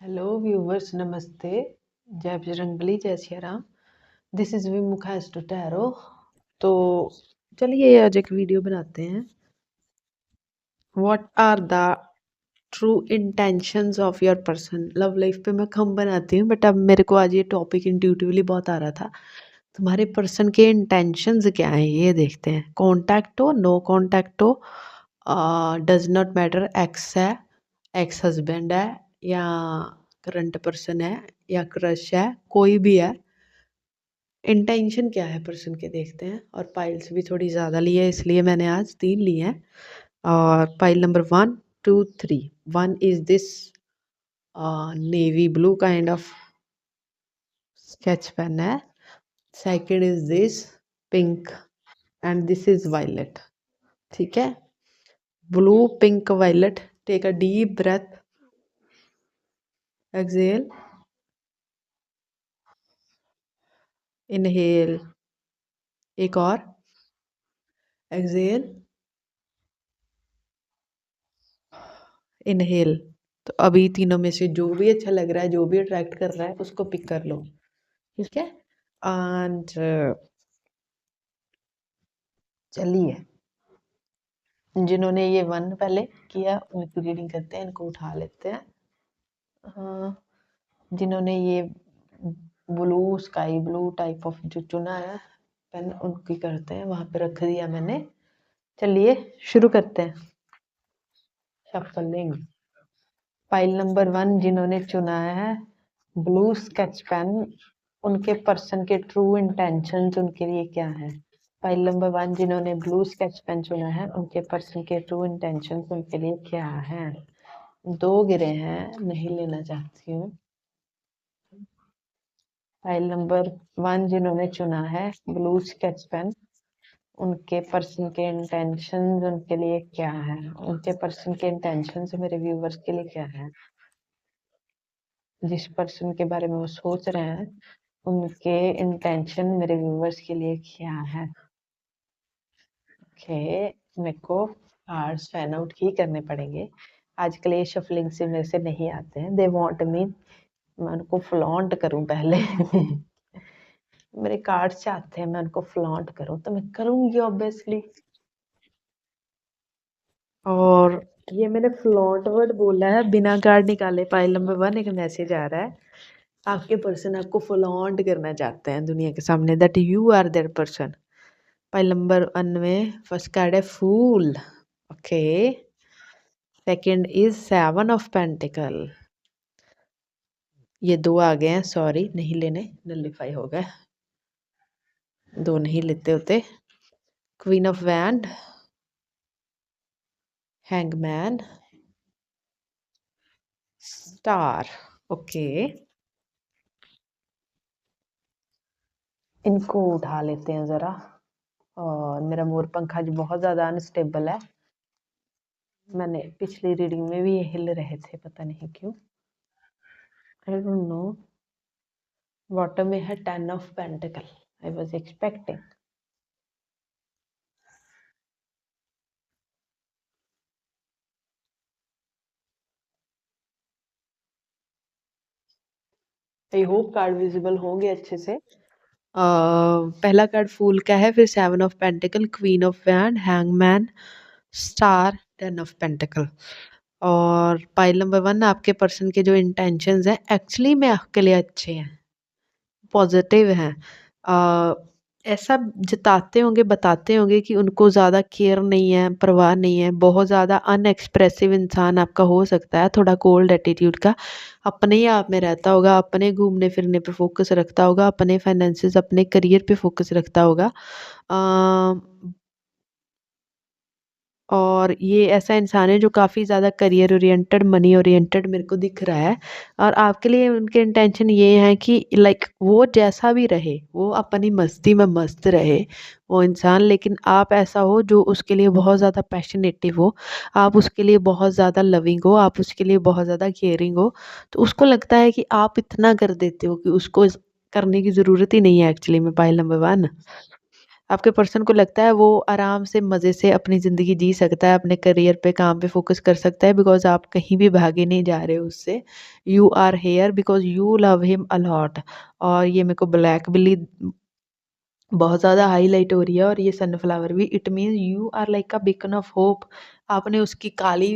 Hello viewers, नमस्ते। जय बजरंगबली, जय Siya Ram. This is Vimukha tarot. तो चलिए आज एक वीडियो बनाते हैं। What are the true intentions of your person. Love life पे मैं कम बनाती हूँ, बट अब मेरे को आज ये टॉपिक इंट्यूटिवली बहुत आ रहा था। तुम्हारे पर्सन के इंटेंशंस क्या हैं ये देखते हैं। कॉन्टैक्ट हो, नो कॉन्टैक्ट हो, डज नॉट मैटर। एक्स है, एक्स हस्बैंड है, या करंट पर्सन है, या क्रश है, कोई भी है। इंटेंशन क्या है पर्सन के देखते हैं। और पाइल्स भी थोड़ी ज़्यादा ली है, इसलिए मैंने आज 3 ली हैं। और pile number 1, 2, 3। 1 is this navy blue kind of sketch pen है। Second is this pink and this is violet. ठीक है, blue, pink, violet. Take a deep breath, exhale, inhale, एक और, एक्सेल, इनहेल। तो अभी तीनों में से जो भी अच्छा लग रहा है, जो भी अट्रैक्ट कर रहा है, उसको पिक कर लो। ठीक है। एंड चलिए, जिन्होंने ये 1 पहले किया उनकी रीडिंग करते हैं, इनको उठा लेते हैं। जिन्होंने ये blue, sky blue type of जो चुना है पेन, उनकी करते हैं। वहां पे रख दिया मैंने। चलिए शुरू करते हैं शफलिंग। फाइल नंबर 1 जिन्होंने चुना है ब्लू स्केच पेन, उनके पर्सन के ट्रू इंटेंशंस उनके लिए क्या है। फाइल नंबर 1 जिन्होंने ब्लू स्केच पेन चुना है, उनके पर्सन के ट्रू इंटेंशंस उनके लिए क्या है। 2 गिरे हैं, नहीं लेना चाहती हूँ। फाइल नंबर 1 जिन्होंने चुना है ब्लू स्केच पेन, उनके पर्सन के इंटेंशंस उनके लिए क्या है। उनके पर्सन के इंटेंशंस मेरे व्यूवर्स के लिए क्या है। जिस पर्सन के बारे में वो सोच रहे हैं, उनके इंटेंशन मेरे व्यूवर्स के लिए क्या है। ओके, मेरे को कार्ड्स फैन आउट ही करने पड़ेंगे आजकल। ये शफलिंग से मेरे से नहीं आते हैं। दे वांट मी मैं उनको फ्लॉन्ट करूं पहले। मेरे कार्ड्स चाहते हैं मैं उनको फ्लॉन्ट करूं, तो मैं करूंगी ऑब्वियसली। और ये मैंने फ्लॉन्ट वर्ड बोला है बिना कार्ड निकाले। फाइल नंबर 1 एक मैसेज आ रहा है। आपके पर्सन आपको फ्लॉन्ट करना चाहते हैं दुनिया के सामने, that you are there person. File number 1 में फर्स्ट कार्ड है फूल। Okay, second is 7 of pentacle. ये 2 आ गए हैं, सॉरी नहीं लेने, नलिफाई हो गए। 2 नहीं लेते होते। Queen of wand, hangman, star. Okay, इनको उठा लेते हैं जरा। और मेरा मोर पंखा जो बहुत ज्यादा अनस्टेबल है। मैंने पिछली रीडिंग में भी ये हिल रहे थे, पता नहीं क्यों। I don't know. बॉटम में है 10 of pentacle. I was expecting. I hope card visible होंगे अच्छे से। पहला कार्ड फूल का है, फिर 7 of pentacle, queen of wand, hangman, star, 10 of pentacle. और पाइल नंबर 1 आपके पर्सन के जो इंटेंशंस हैं एक्चुअली में आपके लिए अच्छे हैं, पॉजिटिव हैं। ऐसा जताते होंगे, बताते होंगे कि उनको ज़्यादा केयर नहीं है, परवाह नहीं है। बहुत ज़्यादा अनएक्सप्रेसिव इंसान आपका हो सकता है, थोड़ा कोल्ड एटीट्यूड का। अपने ही आप में रहता होगा, अपने घूमने फिरने पे फोकस रखता होगा, अपने फाइनेंसेस, अपने करियर पे फोकस रखता होगा। और ये ऐसा इंसान है जो काफ़ी ज़्यादा करियर ओरिएंटेड, मनी ओरिएंटेड मेरे को दिख रहा है। और आपके लिए उनके इंटेंशन ये है कि लाइक वो जैसा भी रहे, वो अपनी मस्ती में मस्त रहे वो इंसान, लेकिन आप ऐसा हो जो उसके लिए बहुत ज़्यादा पैशनेटिव हो, आप उसके लिए बहुत ज़्यादा लविंग हो, आप उसके लिए बहुत ज़्यादा केयरिंग हो। तो उसको लगता है कि आप इतना कर देते हो कि उसको करने की ज़रूरत ही नहीं है एक्चुअली में। पाइल नंबर 1 आपके पर्सन को लगता है वो आराम से मज़े से अपनी ज़िंदगी जी सकता है, अपने करियर पे, काम पे फ़ोकस कर सकता है, बिकॉज़ आप कहीं भी भागे नहीं जा रहे हो उससे। You are here because you love him a lot. और ये मेरे को ब्लैक बिली बहुत ज़्यादा हाईलाइट हो रही है, और ये सनफ्लावर भी, it means you are like a beacon of hope. आपने उसकी काली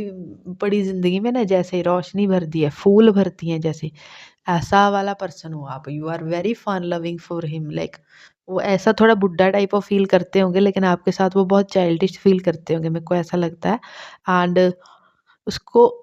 पड़ी ज़िंदगी में ना जैसे रोशनी भर दी है, फूल भरती हैं जैसे, ऐसा वाला पर्सन हो आप। You are very fun loving for him, like वो ऐसा थोड़ा बुड्ढा टाइप ऑफ फील करते होंगे, लेकिन आपके साथ वो बहुत चाइल्डिश फील करते होंगे, मेरे को ऐसा लगता है। एंड उसको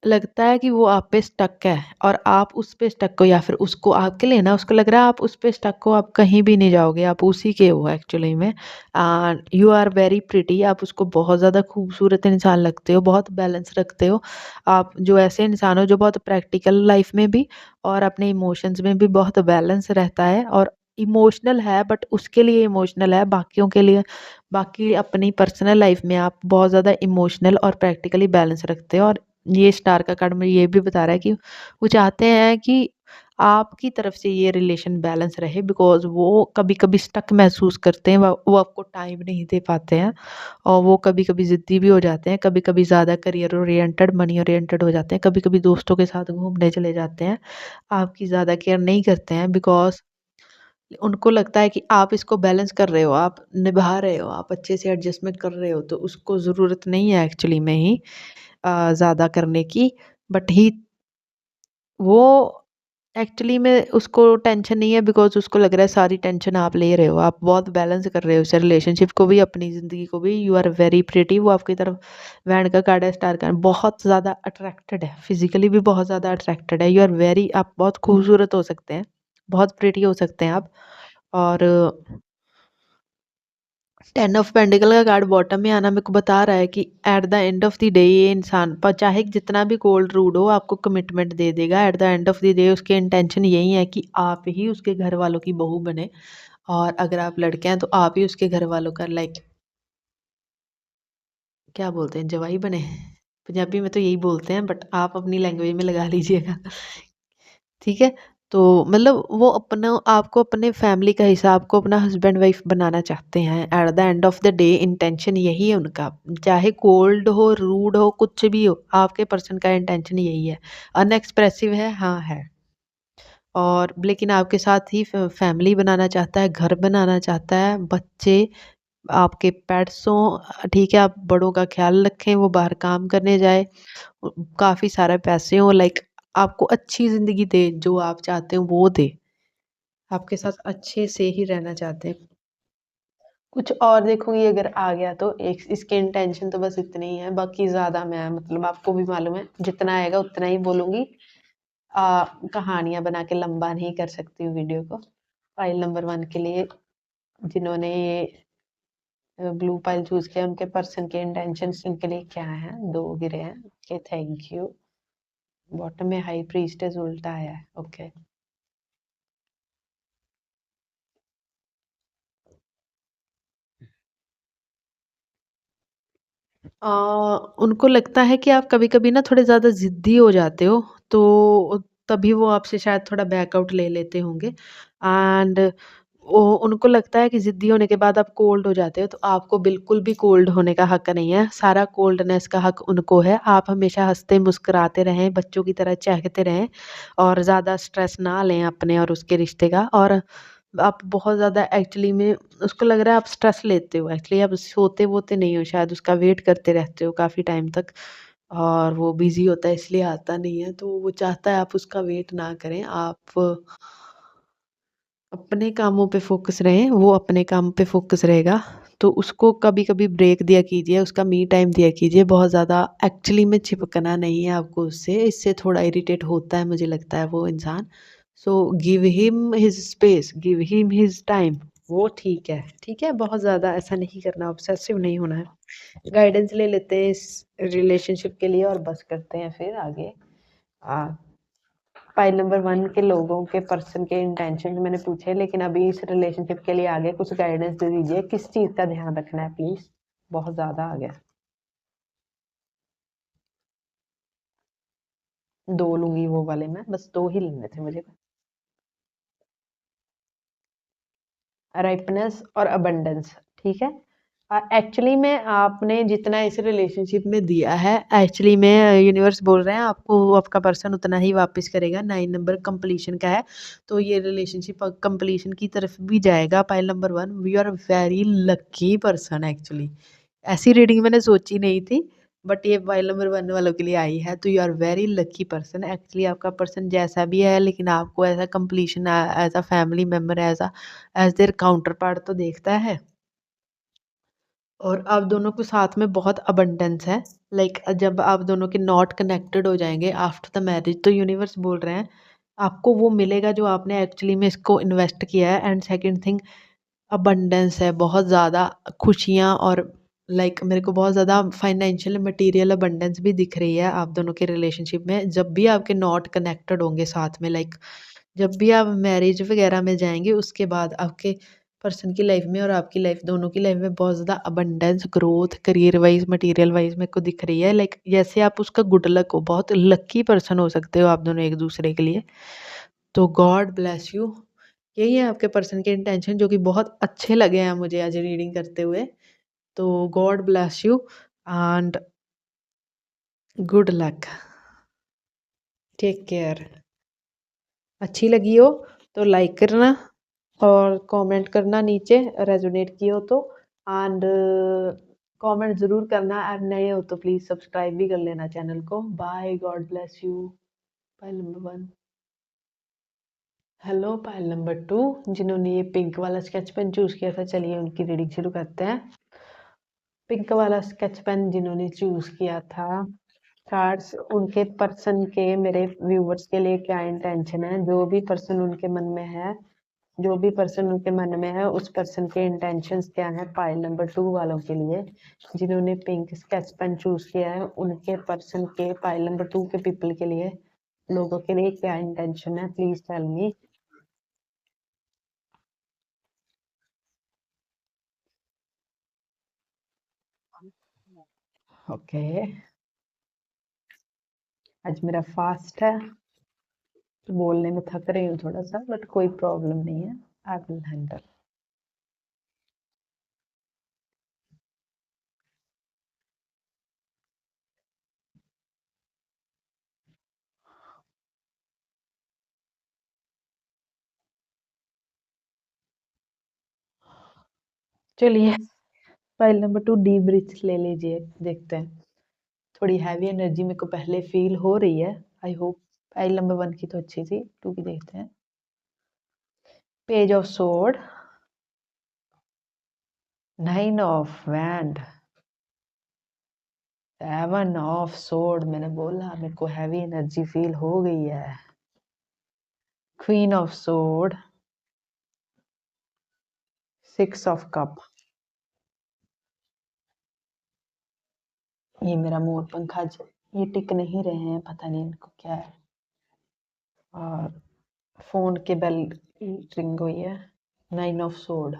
लगता है कि वो आप पे स्टक है, और आप उस पे स्टक हो, या फिर उसको आपके लिए ना, उसको लग रहा है आप उस पे स्टक हो, आप कहीं भी नहीं जाओगे, आप उसी के हो एक्चुअली में। And you are very pretty, आप उसको बहुत ज़्यादा खूबसूरत इंसान लगते हो, बहुत बैलेंस रखते हो। आप जो ऐसे इंसान हो जो बहुत प्रैक्टिकल लाइफ में भी और अपने इमोशंस में भी बहुत बैलेंस रहता है, और इमोशनल है बट उसके लिए इमोशनल है, बाकियों के लिए, बाकी अपनी पर्सनल लाइफ में आप बहुत ज़्यादा इमोशनल और प्रैक्टिकली बैलेंस रखते हो। और ये स्टार का कार्ड मुझे ये भी बता रहा है कि वो चाहते हैं कि आपकी तरफ से ये रिलेशन बैलेंस रहे, बिकॉज़ वो कभी-कभी स्टक महसूस करते हैं, वो आपको टाइम नहीं दे पाते हैं, और वो कभी-कभी ज़िद्दी भी हो जाते हैं, कभी-कभी ज़्यादा करियर ओरिएंटेड, मनी ओरिएंटेड हो जाते हैं, कभी-कभी दोस्तों के साथ घूमने चले जाते हैं, आपकी ज़्यादा केयर नहीं करते हैं, बिकॉज़ उनको लगता है कि आप इसको बैलेंस कर रहे हो, आप निभा रहे हो, आप अच्छे से एडजस्टमेंट कर रहे हो, तो उसको ज़रूरत नहीं है एक्चुअली में ही ज़्यादा करने की। बट ही वो एक्चुअली में उसको टेंशन नहीं है, बिकॉज़ उसको लग रहा है सारी टेंशन आप ले रहे हो। आप बहुत बैलेंस कर रहे हो इस रिलेशनशिप को भी, अपनी ज़िंदगी को भी। यू आर वेरी प्रिटी, वो आपकी तरफ बैंड का कार्ड है, स्टार का बहुत ज़्यादा अट्रैक्टेड है, फिज़िकली भी बहुत ज़्यादा अट्रैक्टेड है। यू आर वेरी, आप बहुत खूबसूरत हो सकते हैं, बहुत प्रिटी हो सकते हैं आप। और 10 ऑफ पेंटिकल का कार्ड बॉटम में आना मेरे को बता रहा है कि at the end of the day ये इंसान पर चाहे जितना भी कोल्ड रूड हो, आपको कमिटमेंट दे देगा। At the end of the day उसकी इंटेंशन यही है कि आप ही उसके घर वालों की बहू बने, और अगर आप लड़के हैं तो आप ही उसके घर वालों का लाइक क्या बोलते हैं, जवाई बने। पंजाबी में तो यही बोलते हैं, बट आप अपनी लैंग्वेज में लगा लीजिएगा। ठीक है? तो मतलब वो अपना आपको अपने फैमिली का हिस्सा, आपको अपना हस्बैंड वाइफ बनाना चाहते हैं। At the end of the day intention यही है उनका। चाहे कोल्ड हो, रूड हो, कुछ भी हो, आपके पर्सन का इंटेंशन यही है। अनएक्सप्रेसिव है, हाँ है। और लेकिन आपके साथ ही फैमिली बनाना चाहता है, घर बनाना चाहता है, बच्चे, आपके पेट्स हों, ठीक है, आप बड़ों का ख़्याल रखें, वो बाहर काम करने जाए, काफ़ी सारे पैसे हों, लाइक आपको अच्छी ज़िंदगी दे, जो आप चाहते हो वो दे। आपके साथ अच्छे से ही रहना चाहते हैं। कुछ और देखूँगी अगर आ गया तो, एक इसकी इंटेंशन तो बस इतनी ही है, बाकी ज़्यादा मैं मतलब आपको भी मालूम है, जितना आएगा उतना ही बोलूँगी। कहानियाँ बना के लंबा नहीं कर सकती हूँ वीडियो को। फाइल नंबर 1 के लिए जिन्होंने ये ब्लू पाइल चूज़ किया, उनके पर्सन के इंटेंशंस उनके लिए क्या हैं? 2 गिरे हैं। Okay, thank you. बॉटम में हाई प्रीस्टेस उल्टा आया है। ओके। अ, उनको लगता है कि आप कभी-कभी ना थोड़े ज़्यादा ज़िद्दी हो जाते हो, तो तभी वो आपसे शायद थोड़ा बैकआउट ले लेते होंगे। एंड वो उनको लगता है कि ज़िद्दी होने के बाद आप कोल्ड हो जाते हो, तो आपको बिल्कुल भी कोल्ड होने का हक नहीं है, सारा कोल्डनेस का हक उनको है। आप हमेशा हँसते-मुस्कुराते रहें, बच्चों की तरह चहकते रहें, और ज़्यादा स्ट्रेस ना लें अपने और उसके रिश्ते का। और आप बहुत ज़्यादा एक्चुअली में उसको लग रहा है आप स्ट्रेस लेते हो, एक्चुअली आप सोते-वोते नहीं हो, शायद उसका वेट करते रहते हो काफ़ी टाइम तक, और वो बिज़ी होता है इसलिए आता नहीं है, तो वो चाहता है आप उसका वेट ना करें, आप अपने कामों पे फ़ोकस रहें, वो अपने काम पे फ़ोकस रहेगा। तो उसको कभी-कभी ब्रेक दिया कीजिए, उसका मी टाइम दिया कीजिए, बहुत ज़्यादा एक्चुअली में चिपकना नहीं है आपको उससे, इससे थोड़ा इरिटेट होता है मुझे लगता है वो इंसान। So give him his space, give him his time, वो ठीक है? बहुत ज़्यादा ऐसा नहीं करना, ऑब्सेसिव नहीं होना है। गाइडेंस ले लेते हैं इस रिलेशनशिप के लिए और बस करते हैं फिर आगे। अ फाइल नंबर 1 के लोगों के पर्सन के इंटेंशन मैंने पूछे, लेकिन अभी इस रिलेशनशिप के लिए आगे कुछ गाइडेंस दे दीजिए, किस चीज़ का ध्यान रखना है प्लीज़? बहुत ज़्यादा आ गया। 2 लूँगी वो वाले मैं, बस 2 ही लेने थे मुझे। राइपनेस और अबंडेंस, ठीक है। एक्चुअली में आपने जितना इस रिलेशनशिप में दिया है, एक्चुअली में यूनिवर्स बोल रहे हैं आपको आपका पर्सन उतना ही वापस करेगा। 9 नंबर कंप्लीशन का है, तो ये रिलेशनशिप कंप्लीशन की तरफ भी जाएगा। Pile number 1, we are very lucky person actually. ऐसी रीडिंग मैंने सोची नहीं थी, बट ये पाइल नंबर 1 वालों के लिए आई है। तो you are very lucky person actually. आपका पर्सन जैसा भी है, लेकिन आपको as a completion, as a family member, as their counterpart तो देखता है। और आप दोनों को साथ में बहुत अबंडेंस है। लाइक जब आप दोनों के नॉट कनेक्टेड हो जाएंगे आफ्टर द मैरिज, तो यूनिवर्स बोल रहे हैं आपको वो मिलेगा जो आपने एक्चुअली में इसको इन्वेस्ट किया है। एंड सेकंड थिंग, अबंडेंस है, बहुत ज़्यादा खुशियाँ। और लाइक मेरे को बहुत ज़्यादा फाइनेंशियल मटेरियल अबंडेंस भी दिख रही है आप दोनों के रिलेशनशिप में, जब भी आपके नॉट कनेक्टेड होंगे साथ में। लाइक जब भी आप मैरिज वगैरह में जाएंगे, उसके बाद आपके पर्सन की लाइफ में और आपकी लाइफ, दोनों की लाइफ में बहुत ज़्यादा abundance, growth, career wise, material wise मेरे को दिख रही है। लाइक जैसे आप उसका गुड लक हो, बहुत लकी पर्सन हो सकते हो आप दोनों एक दूसरे के लिए। तो गॉड ब्लेस यू। यही है आपके पर्सन के इंटेंशन, जो कि बहुत अच्छे लगे हैं मुझे आज रीडिंग करते हुए। तो God bless you and good luck, take care. अच्छी लगी हो तो लाइक करना और कमेंट करना नीचे, रेजोनेट की हो तो। एंड कमेंट ज़रूर करना, और नए हो तो प्लीज़ सब्सक्राइब भी कर लेना चैनल को। Bye, God bless you. Pile number 1। Hello pile number 2, जिन्होंने ये पिंक वाला स्केच पेन चूज़ किया था। चलिए उनकी रीडिंग शुरू करते हैं। पिंक वाला स्केच पेन जिन्होंने चूज़ किया था, कार्ड्स उनके पर्सन के, मेरे व्यूवर्स के लिए क्या इंटेंशन है, जो भी पर्सन उनके मन में है, जो भी पर्सन उनके मन में है, उस पर्सन के इंटेंशंस क्या हैं पाइल नंबर 2 वालों के लिए, जिन्होंने पिंक स्केच पेन चूज किया है। उनके पर्सन के, पाइल नंबर 2 के पीपल के लिए, लोगों के लिए क्या इंटेंशन है, प्लीज टेल मी। ओके, आज मेरा फास्ट है तो बोलने में थक रही हूँ थोड़ा सा, बट कोई प्रॉब्लम नहीं है, आई विल हैंडल। चलिए फाइल नंबर 2 डीप ब्रीथ ले लीजिए, देखते हैं। थोड़ी हैवी एनर्जी मेरे को पहले फील हो रही है। आई होप फाइल नंबर 1 की तो अच्छी थी, 2 की देखते हैं। Page of sword, 9 of wand, 7 of sword. मैंने बोला मेरे को हैवी एनर्जी फील हो गई है। Queen of sword, 6 of cup. ये मेरा मोर पंखा ये टिक नहीं रहे हैं, पता नहीं इनको क्या है। और फोन के बेल रिंग हुई है। 9 ऑफ सोर्ड।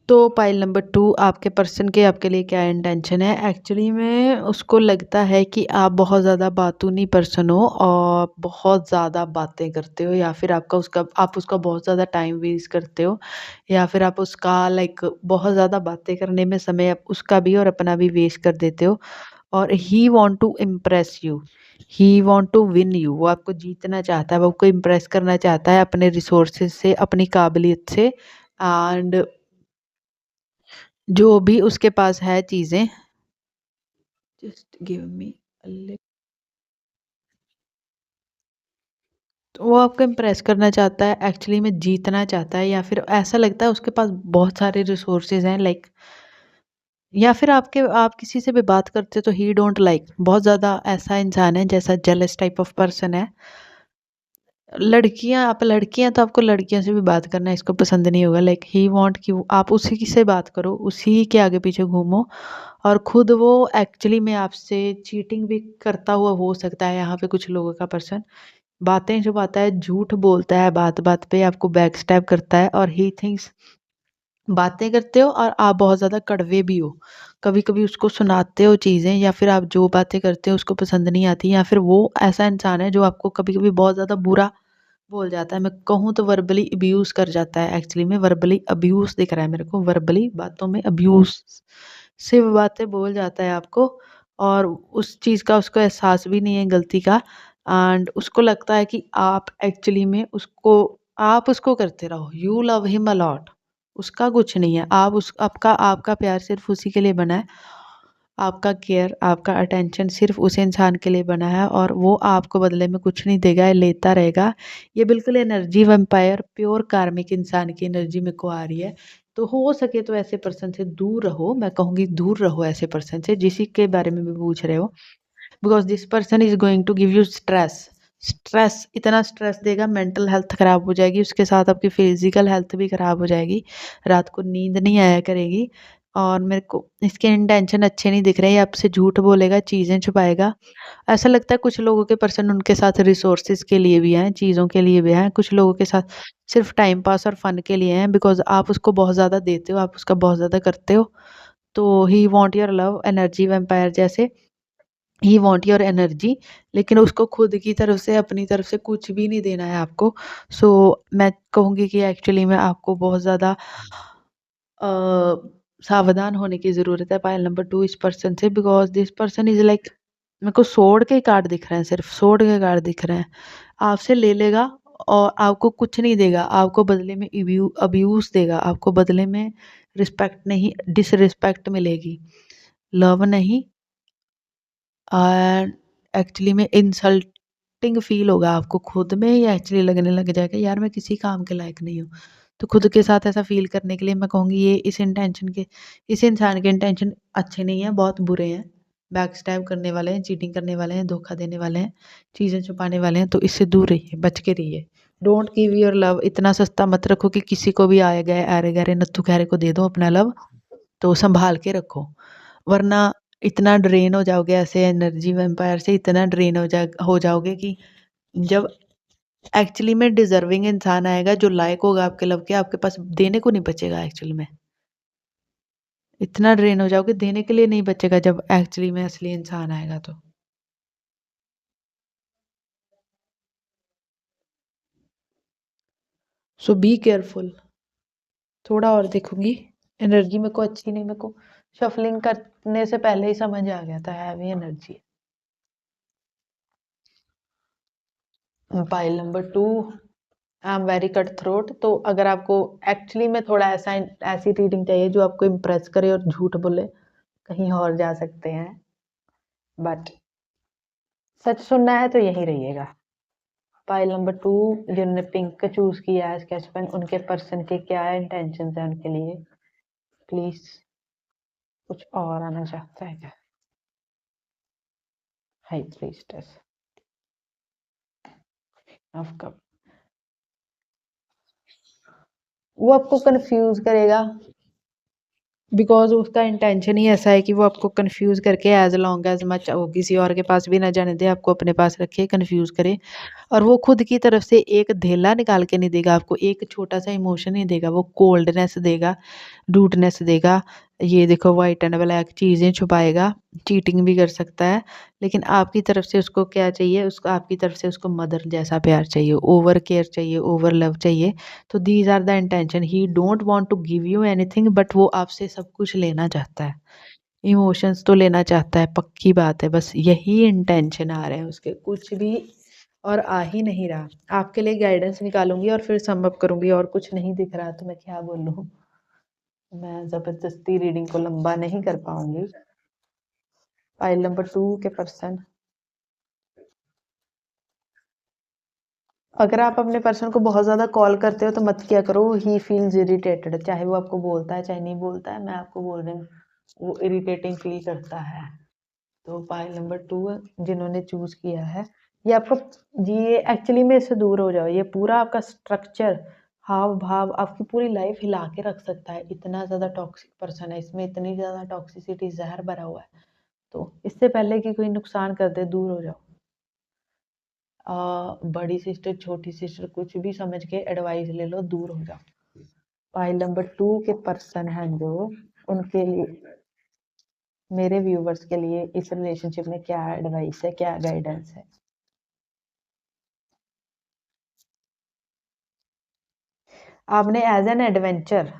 तो पाइल नंबर 2, आपके पर्सन के आपके लिए क्या इंटेंशन है। एक्चुअली में उसको लगता है कि आप बहुत ज़्यादा बातूनी पर्सन हो और बहुत ज़्यादा बातें करते हो, या फिर आप उसका बहुत ज़्यादा टाइम वेस्ट करते हो, या फिर आप उसका लाइक बहुत ज़्यादा बातें करने में समय उसका भी और अपना भी वेस्ट कर देते हो। और he want to impress you, he want to win you. वो आपको जीतना चाहता है, वो आपको इम्प्रेस करना चाहता है अपने रिसोर्सेज से, अपनी काबिलियत से। एंड जो भी उसके पास है चीज़ें, जस्ट गिव मी अ लिट, तो वो आपको इम्प्रेस करना चाहता है, एक्चुअली में जीतना चाहता है, या फिर ऐसा लगता है उसके पास बहुत सारे रिसोर्सेज हैं। लाइक या फिर आप किसी से भी बात करते हो तो ही डोंट लाइक, बहुत ज़्यादा ऐसा इंसान है जैसा जेलस टाइप ऑफ पर्सन है। लड़कियां, आप लड़कियां तो आपको लड़कियों से भी बात करना इसको पसंद नहीं होगा। लाइक ही वांट कि आप उसी से बात करो, उसी के आगे पीछे घूमो, और खुद वो एक्चुअली में आपसे चीटिंग भी करता हुआ हो सकता है। यहाँ पे कुछ लोगों का पर्सन बातें छुपाता है, झूठ बोलता है, बात बात पे आपको बैक स्टैब करता है, और ही थिंक्स बातें करते हो और आप बहुत ज़्यादा कड़वे भी हो। कभी कभी उसको सुनाते हो चीज़ें, या फिर आप जो बातें करते हो उसको पसंद नहीं आती, या फिर वो ऐसा इंसान है जो आपको कभी कभी बहुत ज़्यादा बुरा बोल जाता है। मैं कहूँ तो वर्बली अब्यूज़ कर जाता है। एक्चुअली में वर्बली अब्यूज़ दिख रहा है मेरे को, वर्बली बातों में अब्यूज़ सिर्फ़ बातें बोल जाता है आपको, और उस चीज़ का उसको एहसास भी नहीं है गलती का। एंड उसको लगता है कि आप एक्चुअली में उसको आप उसको करते रहो। You love him a lot, उसका कुछ नहीं है। आप उस आपका आपका प्यार सिर्फ़ उसी के लिए बना है। आपका केयर, आपका अटेंशन सिर्फ़ उस इंसान के लिए बना है, और वो आपको बदले में कुछ नहीं देगा, ये लेता रहेगा। ये बिल्कुल एनर्जी वैम्पायर प्योर कार्मिक इंसान की एनर्जी मेरे को आ रही है। तो हो सके तो ऐसे पर्सन से दूर रहो। मैं कहूँगी दूर रहो ऐसे पर्सन से, जिसी के बारे में भी पूछ रहे हो। Because this person is going to give you stress. Stress, इतना स्ट्रेस देगा, मेंटल हेल्थ खराब हो जाएगी, उसके साथ आपकी फिज़िकल हेल्थ भी खराब हो जाएगी। रात को नींद नहीं आया करेगी, और मेरे को इसके इंटेंशन अच्छे नहीं दिख रहे। ये आपसे झूठ बोलेगा, चीज़ें छुपाएगा। ऐसा लगता है कुछ लोगों के पर्सन उनके साथ रिसोर्सेज़ के लिए भी हैं, चीज़ों के लिए भी हैं। कुछ लोगों के साथ सिर्फ़ टाइम पास और फन के लिए हैं, बिकॉज़ आप उसको बहुत ज़्यादा देते हो, आप उसका बहुत ज़्यादा करते हो। तो he want your love, energy vampire जैसे। ही वांट योर एनर्जी, लेकिन उसको खुद की तरफ से, अपनी तरफ से कुछ भी नहीं देना है आपको। सो मैं कहूँगी कि एक्चुअली में आपको बहुत ज़्यादा अ, सावधान होने की ज़रूरत है पाइल नंबर 2 इस पर्सन से, because this person is like, मेरे को स्वॉर्ड के कार्ड दिख रहे हैं, सिर्फ़ स्वॉर्ड के कार्ड दिख रहे हैं। आपसे ले लेगा और आपको कुछ नहीं देगा, आपको बदले में अब्यूज़ देगा, आपको बदले में रिस्पेक्ट नहीं, डिसरिस्पेक्ट मिलेगी। लव नहीं, एंड एक्चुअली में इंसल्टिंग फ़ील होगा आपको खुद में, या एक्चुअली लगने लग जाएगा यार मैं किसी काम के लायक नहीं हूँ। तो खुद के साथ ऐसा फ़ील करने के लिए मैं कहूँगी ये इस इंसान के इंटेंशन अच्छे नहीं हैं, बहुत बुरे हैं। बैक स्टैब करने वाले हैं, चीटिंग करने वाले हैं, धोखा देने वाले हैं, चीज़ें छुपाने वाले हैं, तो इससे दूर रहिए, बच के रहिए। डोंट गिव योर लव इतना सस्ता मत रखो कि किसी को भी आए गए, अरे-गरे, नत्थू-खैरे को दे दो अपना लव। तो सँभाल के रखो, वरना इतना ड्रेन हो जाओगे ऐसे एनर्जी वैम्पायर से, इतना ड्रेन हो जाओगे कि जब एक्चुअली में डिज़र्विंग इंसान आएगा जो लायक होगा आपके लव के, आपके पास देने को नहीं बचेगा एक्चुअली में। इतना ड्रेन हो जाओगे, देने के लिए नहीं बचेगा जब एक्चुअली में असली इंसान आएगा तो। सो बी केयरफुल। थोड़ा और देखूँगी, एनर्जी मेरे को अच्छी नहीं, मेरे को शफलिंग करने से पहले ही समझ आ गया था heavy energy. Pile number 2, I am very cut throat. तो अगर आपको एक्चुअली में थोड़ा ऐसी रीडिंग चाहिए जो आपको इम्प्रेस करे और झूठ बोले, कहीं और जा सकते हैं, बट सच सुनना है तो यहीं रहिएगा। पाइल नंबर 2, जिन्होंने पिंक चूज किया है स्केच पेन, उनके पर्सन के क्या इंटेंशन है उनके लिए, प्लीज। कुछ और आना चाहता है क्या? हाई प्रीस्टेस ऑफ कप, वो आपको कंफ्यूज करेगा, बिकॉज़ उसका इंटेंशन ही ऐसा है कि वो आपको कंफ्यूज करके एज लॉन्ग एज मच वो किसी और के पास भी ना जाने दे, आपको अपने पास रखे, कंफ्यूज करे। और वो खुद की तरफ से एक धेला निकाल के नहीं देगा आपको, एक छोटा सा इमोशन नहीं देगा, वो कोल्डनेस देगा, रूडनेस देगा। ये देखो व्हाइट एंड ब्लैक चीज़ें छुपाएगा, चीटिंग भी कर सकता है, लेकिन आपकी तरफ से उसको क्या चाहिए, उसको आपकी तरफ से उसको मदर जैसा प्यार चाहिए, ओवर केयर चाहिए, ओवर लव चाहिए। तो these are the intention, he don't want to give you anything, but वो आपसे सब कुछ लेना चाहता है, इमोशंस तो लेना चाहता है, पक्की बात है। बस यही इंटेंशन आ रहे हैं उसके, कुछ भी और आ ही नहीं रहा। आपके लिए गाइडेंस निकालूंगी और फिर सम अप करूंगी, और कुछ नहीं दिख रहा तो मैं क्या बोलूँ, मैं ज़बरदस्ती रीडिंग को लंबा नहीं कर पाऊंगी। फाइल नंबर 2 के पर्सन, अगर आप अपने पर्सन को बहुत ज़्यादा कॉल करते हो तो मत किया करो, ही फील्स इरिटेटेड, चाहे वो आपको बोलता है चाहे नहीं बोलता है, मैं आपको बोल रही हूँ वो इरिटेटिंग फील करता है। तो फाइल नंबर 2 जिन्होंने चूज किया है, ये आपको जी, ये एक्चुअली में इससे दूर हो जाओ। ये पूरा आपका स्ट्रक्चर, हाव भाव आपकी पूरी लाइफ हिला के रख सकता है। इतना ज़्यादा टॉक्सिक पर्सन है, इसमें इतनी ज़्यादा टॉक्सिसिटी, ज़हर भरा हुआ है। तो इससे पहले कि कोई नुकसान कर दे, दूर हो जाओ। बड़ी सिस्टर, छोटी सिस्टर, कुछ भी समझ के एडवाइस ले लो, दूर हो जाओ। पाइल नंबर 2 के पर्सन हैं जो, उनके लिए, मेरे व्यूवर्स के लिए इस रिलेशनशिप में क्या एडवाइस है, क्या गाइडेंस है? आपने एज एन एडवेंचर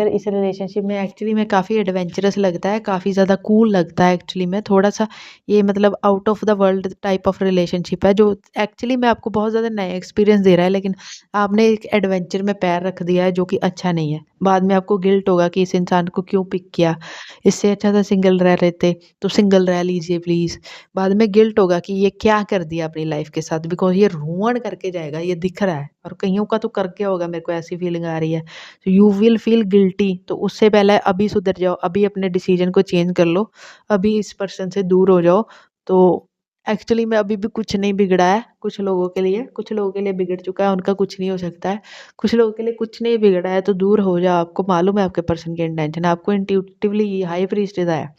इस रिलेशनशिप में एक्चुअली में काफ़ी एडवेंचरस लगता है, काफ़ी ज़्यादा कूल लगता है एक्चुअली में। थोड़ा सा ये मतलब out of the world type of relationship है, जो एक्चुअली में आपको बहुत ज़्यादा नया एक्सपीरियंस दे रहा है, लेकिन आपने एक एडवेंचर में पैर रख दिया है जो कि अच्छा नहीं है। बाद में आपको गिल्ट होगा कि इस इंसान को क्यों पिक किया, इससे अच्छा था सिंगल रह रहे थे, तो सिंगल रह लीजिए प्लीज़। बाद में गिल्ट होगा कि ये क्या कर दिया अपनी लाइफ के साथ, बिकॉज ये रुइन करके जाएगा, ये दिख रहा है, और कईयों का तो करके होगा, मेरे को ऐसी फीलिंग आ रही है। You will feel guilty. तो उससे पहले अभी सुधर जाओ, अभी अपने डिसीजन को चेंज कर लो, अभी इस पर्सन से दूर हो जाओ। तो एक्चुअली में अभी भी कुछ नहीं बिगड़ा है। कुछ लोगों के लिए, कुछ लोगों के लिए बिगड़ चुका है, उनका कुछ नहीं हो सकता है। कुछ लोगों के लिए कुछ नहीं बिगड़ा है, तो दूर हो जाओ। आपको मालूम है आपके पर्सन की इंटेंशन है, आपको इंट्यूटिवली हाई प्रीस्टेस है,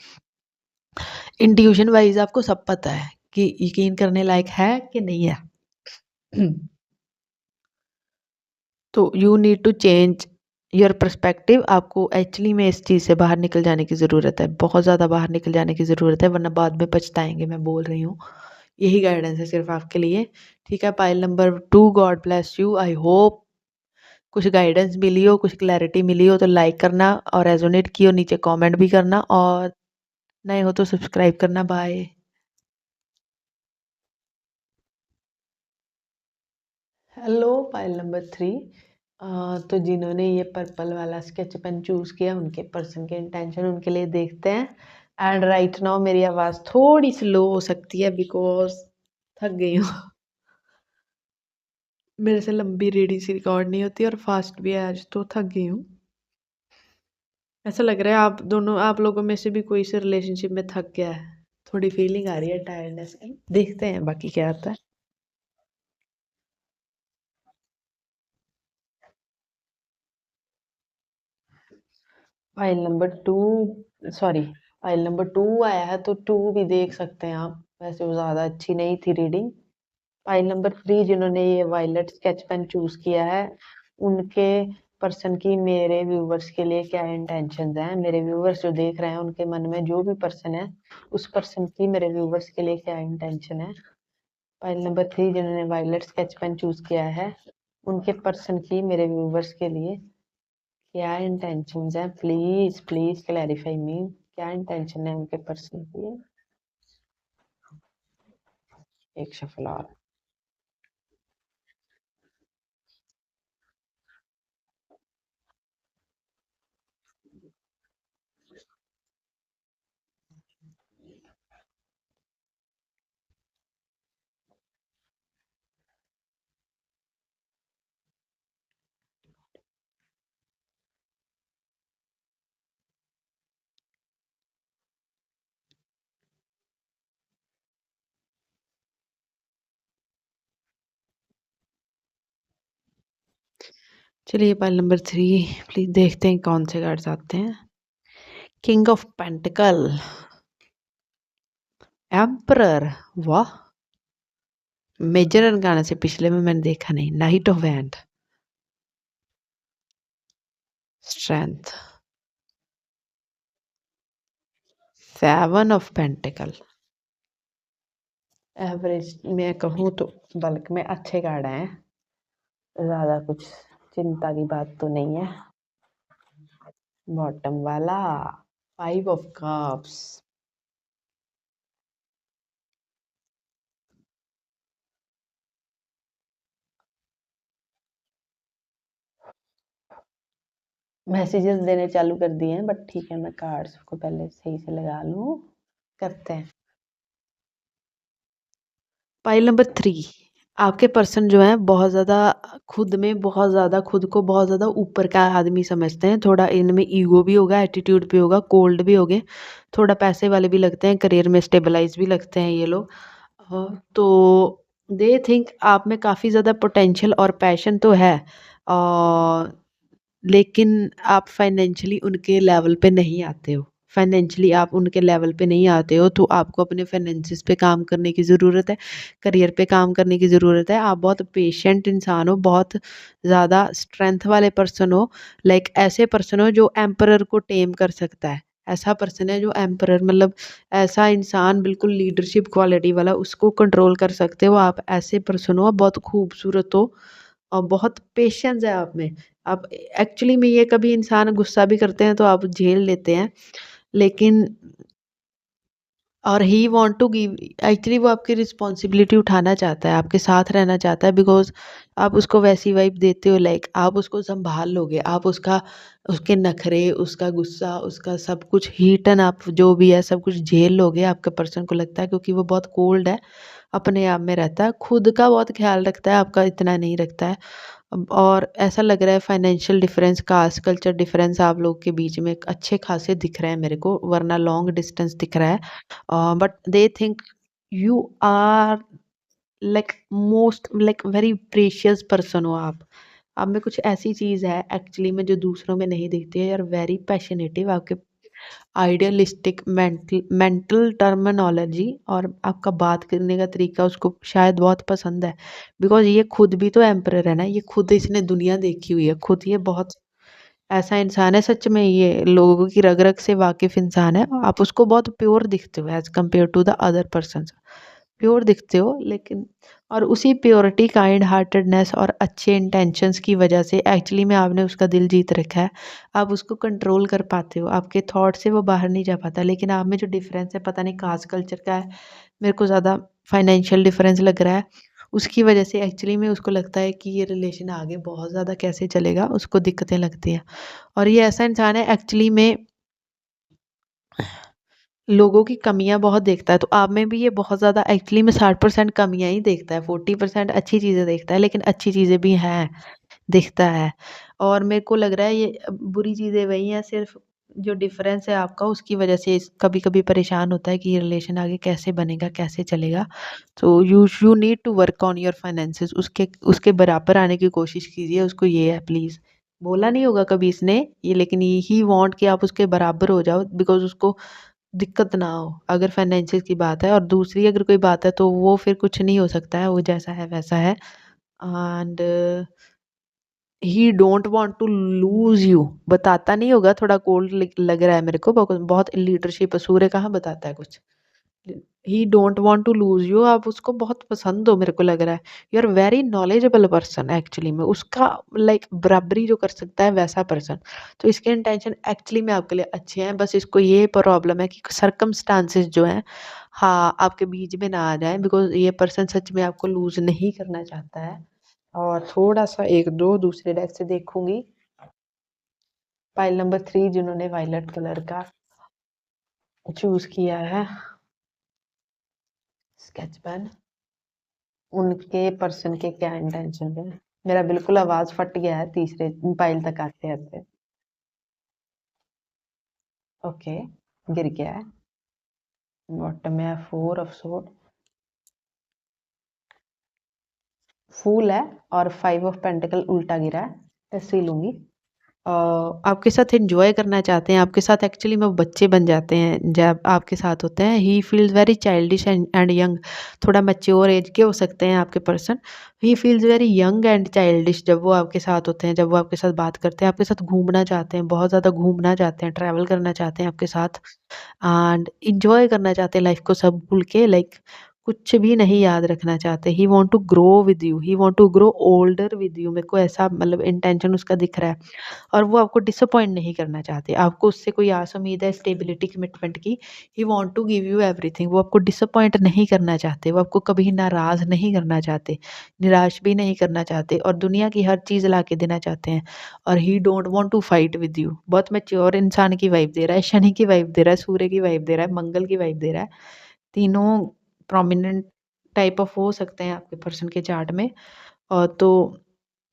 इंट्यूशन वाइज आपको सब पता है कि यकीन करने लायक है कि नहीं है। तो you need to change your perspective. आपको एक्चुअली में इस चीज़ से बाहर निकल जाने की ज़रूरत है, बहुत ज़्यादा बाहर निकल जाने की ज़रूरत है, वरना बाद में पछताएंगे। मैं बोल रही हूँ, यही गाइडेंस है सिर्फ आपके लिए। ठीक है, pile number 2, God bless you. I hope कुछ गाइडेंस मिली हो, कुछ क्लैरिटी मिली हो, तो लाइक करना, और रेजोनेट की हो नीचे कमेंट भी करना, और नए हो तो सब्सक्राइब करना। बाय। Hello pile number 3। तो जिन्होंने ये पर्पल वाला स्केच पेन चूज़ किया, उनके पर्सन के इंटेंशन उनके लिए देखते हैं। एंड राइट नाउ मेरी आवाज़ थोड़ी स्लो हो सकती है, बिकॉज थक गई हूँ। मेरे से लंबी रीडिंग सी रिकॉर्ड नहीं होती, और फास्ट भी है आज, तो थक गई हूँ। ऐसा लग रहा है आप दोनों, आप लोगों में से भी कोई से रिलेशनशिप में थक गया है। थोड़ी फीलिंग आ रही है टायर्डनेस की। देखते हैं बाकी क्या आता है। File number 2, sorry, file number 2 आया है, तो 2 भी देख सकते हैं आप। वैसे वो ज़्यादा अच्छी नहीं थी रीडिंग। फाइल नंबर 3 जिन्होंने ये वायलेट स्केच पेन चूज़ किया है, उनके पर्सन की मेरे व्यूवर्स के लिए क्या इंटेंशंस हैं? मेरे व्यूवर्स जो देख रहे हैं, उनके मन में जो भी पर्सन है, उस पर्सन की मेरे व्यूवर्स के लिए क्या इंटेंशन है? फाइल नंबर 3 जिन्होंने वायलेट स्केच पेन चूज़ किया है, उनके पर्सन की मेरे व्यूवर्स के लिए क्या इंटेंशंस हैं? प्लीज प्लीज क्लैरिफाई मी। क्या इंटेंशन है उनके पर्सन की? एक शफल और। चलिए पाइल नंबर 3, प्लीज देखते हैं कौन से कार्ड्स आते हैं। किंग ऑफ पेंटिकल, एम्परर, वाह। मेजर अनगाना से पिछले में मैंने देखा नहीं। Night of hand, strength, seven of pentacle. Average में कहूँ तो बल्क में अच्छे कार्ड हैं, ज़्यादा कुछ चिंता की बात तो नहीं है। बॉटम वाला, 5 ऑफ कप्स, मैसेजेस देने चालू कर दिए हैं, बट ठीक है, मैं कार्ड्स को पहले सही से लगा लूँ। करते हैं। पाइल नंबर 3, आपके पर्सन जो हैं बहुत ज़्यादा खुद में बहुत ज़्यादा खुद को बहुत ज़्यादा ऊपर का आदमी समझते हैं। थोड़ा इनमें ईगो भी होगा, एटीट्यूड भी होगा, कोल्ड भी होंगे, थोड़ा पैसे वाले भी लगते हैं, करियर में स्टेबलाइज़ भी लगते हैं ये लोग। तो दे थिंक आप में काफ़ी ज़्यादा पोटेंशियल और पैशन तो है, लेकिन आप फाइनेंशियली उनके लेवल पे नहीं आते हो। फाइनेंशियली आप उनके लेवल पे नहीं आते हो, तो आपको अपने फाइनेंसेस पे काम करने की ज़रूरत है, करियर पे काम करने की ज़रूरत है। आप बहुत पेशेंट इंसान हो, बहुत ज़्यादा स्ट्रेंथ वाले पर्सन हो, लाइक ऐसे पर्सन हो जो एम्परर को टेम कर सकता है। ऐसा पर्सन है जो एम्परर मतलब ऐसा इंसान बिल्कुल लीडरशिप क्वालिटी वाला, उसको कंट्रोल कर सकते हो आप। ऐसे पर्सन हो, आप बहुत खूबसूरत हो और बहुत पेशेंस है आप में। आप एक्चुअली में ये कभी इंसान गुस्सा भी करते हैं तो आप झेल लेते हैं, लेकिन और he want to give, actually वो आपकी रिस्पॉन्सिबिलिटी उठाना चाहता है, आपके साथ रहना चाहता है, बिकॉज़ आप उसको वैसी वाइब देते हो, लाइक आप उसको सँभाल लोगे, आप उसका उसके नखरे, उसका गुस्सा, उसका सब कुछ हीटन आप जो भी है सब कुछ झेल लोगे। आपके पर्सन को लगता है क्योंकि वो बहुत कोल्ड है, अपने आप में रहता है, खुद का बहुत ख़्याल रखता है, आपका इतना नहीं रखता है। और ऐसा लग रहा है financial difference, caste culture difference आप लोग के बीच में अच्छे खासे दिख रहे हैं मेरे को, वरना लॉन्ग डिस्टेंस दिख रहा है। But they think you are like most like very precious person हो आप में कुछ ऐसी चीज़ है एक्चुअली में जो दूसरों में नहीं दिखती है। यार वेरी पैशनेटिव, आपके आइडियलिस्टिक मेंटल मेंटल टर्मिनोलॉजी और आपका बात करने का तरीका उसको शायद बहुत पसंद है, बिकॉज़ ये खुद भी तो एम्परर है ना, ये खुद इसने दुनिया देखी हुई है, खुद ये बहुत ऐसा इंसान है, सच में ये लोगों की रग-रग से वाकिफ़ इंसान है। आप उसको बहुत प्योर दिखते हो as compare to the other persons. Pure दिखते हो, लेकिन और उसी प्योरिटी, काइंड हार्टेडनेस और अच्छे इंटेंशंस की वजह से एक्चुअली में आपने उसका दिल जीत रखा है। आप उसको कंट्रोल कर पाते हो, आपके थॉट से वो बाहर नहीं जा पाता। लेकिन आप में जो डिफ़रेंस है पता नहीं कास्ट कल्चर का है, मेरे को ज़्यादा फाइनेंशियल डिफ़रेंस लग रहा है। उसकी वजह से एक्चुअली में उसको लगता है कि ये रिलेशन आगे बहुत ज़्यादा कैसे चलेगा, उसको दिक्कतें लगती हैं। और ये ऐसा इंसान है एक्चुअली में लोगों की कमियाँ बहुत देखता है, तो आप में भी ये बहुत ज़्यादा एक्चुअली में 60% कमियाँ ही देखता है, 40% अच्छी चीज़ें देखता है, लेकिन अच्छी चीज़ें भी हैं, दिखता है। और मेरे को लग रहा है ये बुरी चीज़ें वही हैं, सिर्फ़ जो डिफ़रेंस है आपका उसकी वजह से इस कभी-कभी परेशान होता है कि ये रिलेशन आगे कैसे बनेगा, कैसे चलेगा। तो you need to work on your finances, उसके उसके बराबर आने की कोशिश कीजिए, उसको ये है प्लीज़। बोला नहीं होगा कभी इसने ये, लेकिन ही वांट कि आप उसके बराबर हो जाओ, बिकॉज़ उसको दिक्कत ना हो, अगर फाइनेंसेस की बात है। और दूसरी अगर कोई बात है तो वो फिर कुछ नहीं हो सकता है, वो जैसा है वैसा है। And he don't want to lose you, बताता नहीं होगा, थोड़ा कोल्ड लग रहा है मेरे को, बहुत लीडरशिप सूर्य कहाँ बताता है कुछ। He don't want to lose you, आप उसको बहुत पसंद हो मेरे को लग रहा है। You are very knowledgeable person actually में, उसका लाइक बराबरी जो कर सकता है वैसा पर्सन। तो इसके इंटेंशन एक्चुअली में आपके लिए अच्छे हैं, बस इसको ये प्रॉब्लम है कि सर्कमस्टांसेस जो हैं, हाँ, आपके बीच में ना आ जाएँ, बिकॉज़ ये पर्सन सच में आपको लूज़ नहीं करना चाहता है। और थोड़ा-सा 1-2 दूसरे डेक से देखूँगी। पाइल नंबर 3 जिन्होंने वायलेट कलर का चूज़ किया है, स्केच पेन, उनके पर्सन के क्या इंटेंशन है। मेरा बिल्कुल आवाज़ फट गया है तीसरे पाइल तक आते-आते। ओके, गिर गया है। बॉटम में है 4 ऑफ स्वॉर्ड, फूल है और 5 ऑफ पेंटिकल उल्टा गिरा है। ऐसे ही लूँगी। आपके साथ एन्जॉय करना चाहते हैं, आपके साथ एक्चुअली में वो बच्चे बन जाते हैं जब आपके साथ होते हैं। He feels very childish and young, थोड़ा मैच्योर एज के हो सकते हैं आपके person. He feels very young and childish जब वो आपके साथ होते हैं, जब वो आपके साथ बात करते हैं, आपके साथ घूमना चाहते हैं, बहुत ज़्यादा घूमना चाहते हैं, ट्रैवल करना चाहते हैं आपके साथ एंड एन्जॉय करना चाहते हैं लाइफ को सब भूल के, लाइक कुछ भी नहीं याद रखना चाहते। He want to grow with you, he want to grow older with you, मेरे को ऐसा मतलब इंटेंशन उसका दिख रहा है। और वो आपको डिसअपॉइंट नहीं करना चाहते। आपको उससे कोई आस उम्मीद है स्टेबिलिटी कमिटमेंट की, he want to give you everything, वो आपको डिसअपॉइंट नहीं करना चाहते, वो आपको कभी नाराज़ नहीं करना चाहते, निराश भी नहीं करना चाहते और दुनिया की हर चीज़ ला के देना चाहते हैं। और he don't want to fight with you, बहुत मैच्योर इंसान की वाइब दे रहा है, शनि की वाइब दे रहा है, सूर्य की वाइब दे रहा है, मंगल की वाइब दे रहा है। तीनों प्रोमिनेंट टाइप ऑफ हो सकते हैं आपके पर्सन के चार्ट में। तो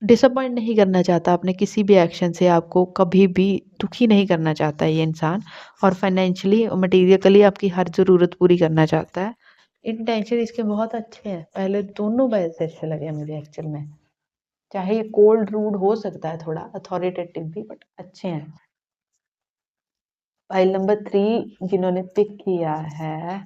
डिसअपॉइंट नहीं करना चाहता अपने किसी भी एक्शन से, आपको कभी भी दुखी नहीं करना चाहता ये इंसान। और फाइनेंशियली और मटेरियली आपकी हर ज़रूरत पूरी करना चाहता है। इंटेंशन इसके बहुत अच्छे हैं, पहले दोनों वैसे अच्छे लगे मुझे एक्चुअल में। चाहे ये कोल्ड रूड हो सकता है, थोड़ा अथॉरिटेटिव भी, बट अच्छे हैं। फाइल नंबर 3 जिन्होंने पिक किया है,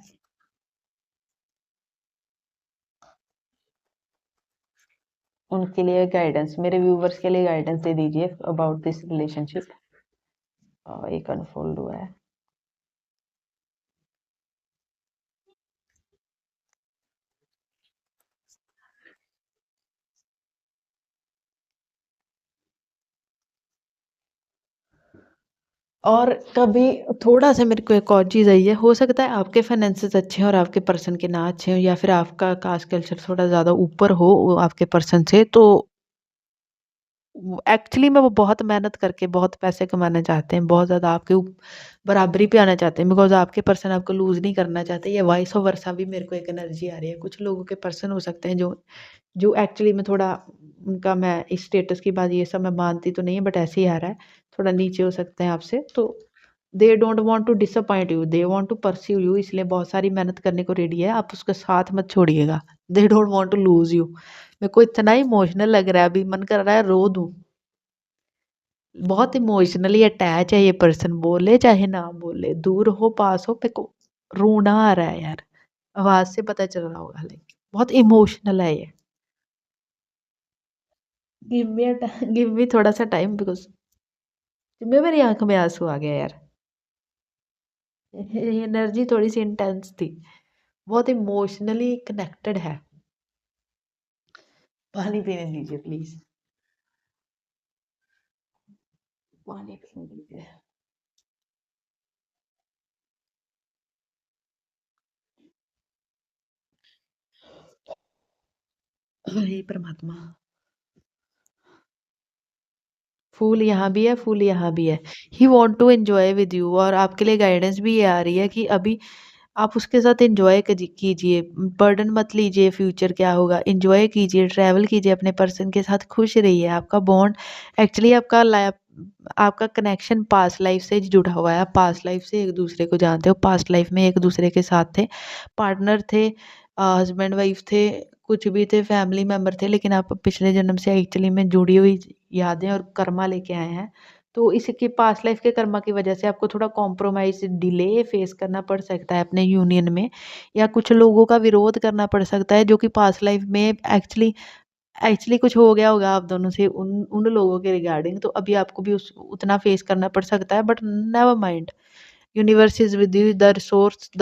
उनके लिए गाइडेंस, मेरे व्यूवर्स के लिए गाइडेंस दे दीजिए अबाउट दिस रिलेशनशिप। एक अनफोल्ड हुआ है। और कभी थोड़ा सा मेरे को एक और चीज़ आई है, हो सकता है आपके फाइनेंसेस अच्छे हैं और आपके पर्सन के ना अच्छे हों, या फिर आपका कास्ट कल्चर थोड़ा ज़्यादा ऊपर हो वो आपके पर्सन से, तो एक्चुअली में वो बहुत मेहनत करके बहुत पैसे कमाना चाहते हैं, बहुत ज़्यादा आपके बराबरी पे आना चाहते हैं, बिकॉज आपके पर्सन आपको लूज़ नहीं करना चाहते। ये वाइस वर्सा भी मेरे को एक एनर्जी आ रही है। कुछ लोगों के पर्सन हो सकते हैं जो जो एक्चुअली में थोड़ा उनका, मैं इस स्टेटस की बात ये सब मैं मानती तो नहीं है, बट ऐसे ही आ रहा है, थोड़ा नीचे हो सकते हैं आपसे। तो they don't want to disappoint you, they want to pursue you, इसलिए बहुत सारी मेहनत करने को रेडी है। आप उसका साथ मत छोड़िएगा। They don't want to lose you. मेरे को इतना इमोशनल लग रहा है, अभी मन कर रहा है रो दूं। बहुत इमोशनली अटैच है ये पर्सन, बोले चाहे ना बोले, दूर हो पास हो, मेरे को रोना आ रहा है यार। आवाज से पता चल रहा होगा, लेकिन बहुत इमोशनल है ये। गिव मी थोड़ा सा टाइम, बिकॉज मेरी आंख में आंसू आ गया यार। ये एनर्जी थोड़ी सी इंटेंस थी, बहुत इमोशनली कनेक्टेड है। पानी पीने दीजिए प्लीज, पानी पीने दीजिए। हे परमात्मा। फूल यहाँ भी है, फूल यहाँ भी है। He want to enjoy with you, और आपके लिए गाइडेंस भी ये आ रही है कि अभी आप उसके साथ एंजॉय कीजिए, बर्डन मत लीजिए फ्यूचर क्या होगा, एंजॉय कीजिए, ट्रैवल कीजिए अपने पर्सन के साथ, खुश रहिए। आपका बॉन्ड एक्चुअली आपका कनेक्शन पास्ट लाइफ से जुड़ा हुआ है। आप पास्ट लाइफ से एक दूसरे को जानते हो, पास्ट लाइफ में एक दूसरे के साथ थे, पार्टनर थे, हस्बैंड वाइफ थे, कुछ भी थे, फैमिली मेंबर थे, लेकिन आप पिछले जन्म से एक्चुअली में जुड़ी हुई यादें और कर्मा लेके आए हैं। तो इसके पास्ट लाइफ के कर्मा की वजह से आपको थोड़ा कॉम्प्रोमाइज़, डिले फेस करना पड़ सकता है अपने यूनियन में, या कुछ लोगों का विरोध करना पड़ सकता है जो कि पास्ट लाइफ में एक्चुअली एक्चुअली कुछ हो गया होगा आप दोनों से, उन उन लोगों के रिगार्डिंग। तो अभी आपको भी उस उतना फेस करना पड़ सकता है, but never mind, universe is with you, the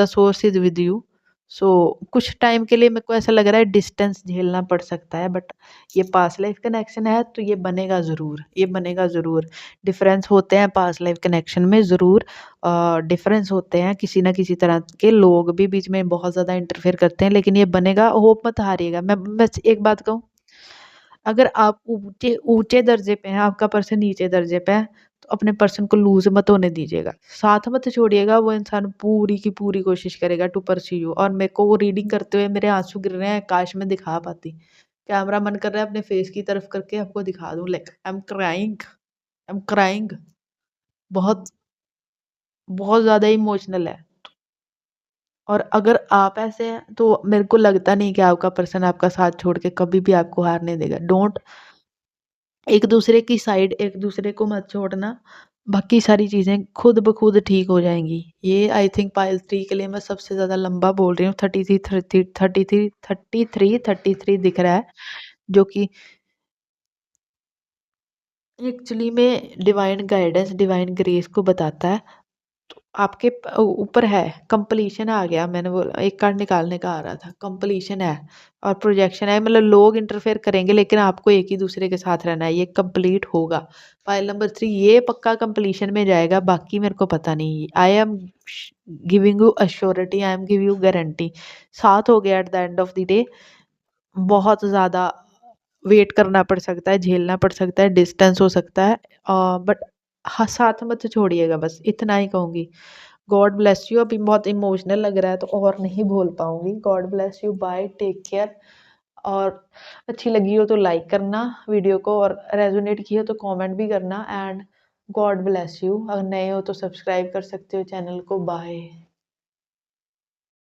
source is with you. So कुछ टाइम के लिए मेरे को ऐसा लग रहा है डिस्टेंस झेलना पड़ सकता है, बट ये पास्ट लाइफ कनेक्शन है तो ये बनेगा ज़रूर, ये बनेगा ज़रूर। डिफरेंस होते हैं पास्ट लाइफ कनेक्शन में ज़रूर, डिफरेंस होते हैं, किसी ना किसी तरह के लोग भी बीच में बहुत ज़्यादा इंटरफेयर करते हैं, लेकिन ये बनेगा, होप मत हारिएगा। मैं बस एक बात कहूँ, अगर आप ऊँचे ऊँचे दर्जे पे हैं, आपका पर्सन नीचे दर्जे पे है, तो अपने पर्सन को लूज़ मत होने दीजिएगा। साथ मत छोड़िएगा, वो इंसान पूरी की पूरी कोशिश करेगा टू पर्स्यू यू। और मेरे को वो रीडिंग करते हुए मेरे आँसू गिर रहे हैं, काश मैं दिखा पाती। कैमरा मन कर रहा है अपने फेस की तरफ करके आपको दिखा दूँ, लाइक आई एम क्राइंग। बहुत, बहुत ज़्यादा इमोशनल है। और अगर आप ऐसे हैं, तो मेरे को लगता नहीं कि आपका पर्सन आपका साथ छोड़ के कभी भी आपको हारने देगा। डोंट, एक दूसरे की साइड, एक दूसरे को मत छोड़ना, बाकी सारी चीज़ें खुद ब खुद ठीक हो जाएंगी। ये आई थिंक पायल 3 के लिए मैं सबसे ज़्यादा लंबा बोल रही हूँ। 33 दिख रहा है, जो कि एक्चुअली में डिवाइन गाइडेंस, डिवाइन ग्रेस को बताता है। आपके ऊपर है, कंप्लीशन आ गया, मैंने बोला एक कार्ड निकालने का आ रहा था, कंप्लीशन है और प्रोजेक्शन है, मतलब लोग इंटरफेयर करेंगे लेकिन आपको एक ही दूसरे के साथ रहना है, ये कंप्लीट होगा। फाइल नंबर 3 ये पक्का कंप्लीशन में जाएगा, बाकी मेरे को पता नहीं। I am giving you assurity, I am give you guarantee, साथ हो गया at the end of the day. बहुत ज़्यादा वेट करना पड़ सकता है, झेलना पड़ सकता है, डिस्टेंस हो सकता है, बट हाँ, साथ मत छोड़िएगा, बस इतना ही कहूँगी। God bless you. अभी बहुत इमोशनल लग रहा है तो और नहीं बोल पाऊँगी। God bless you, bye, take care. और अच्छी लगी हो तो लाइक करना वीडियो को, और रेजोनेट की हो तो कमेंट भी करना। And God bless you. अगर नए हो तो सब्सक्राइब कर सकते हो चैनल को। बाय।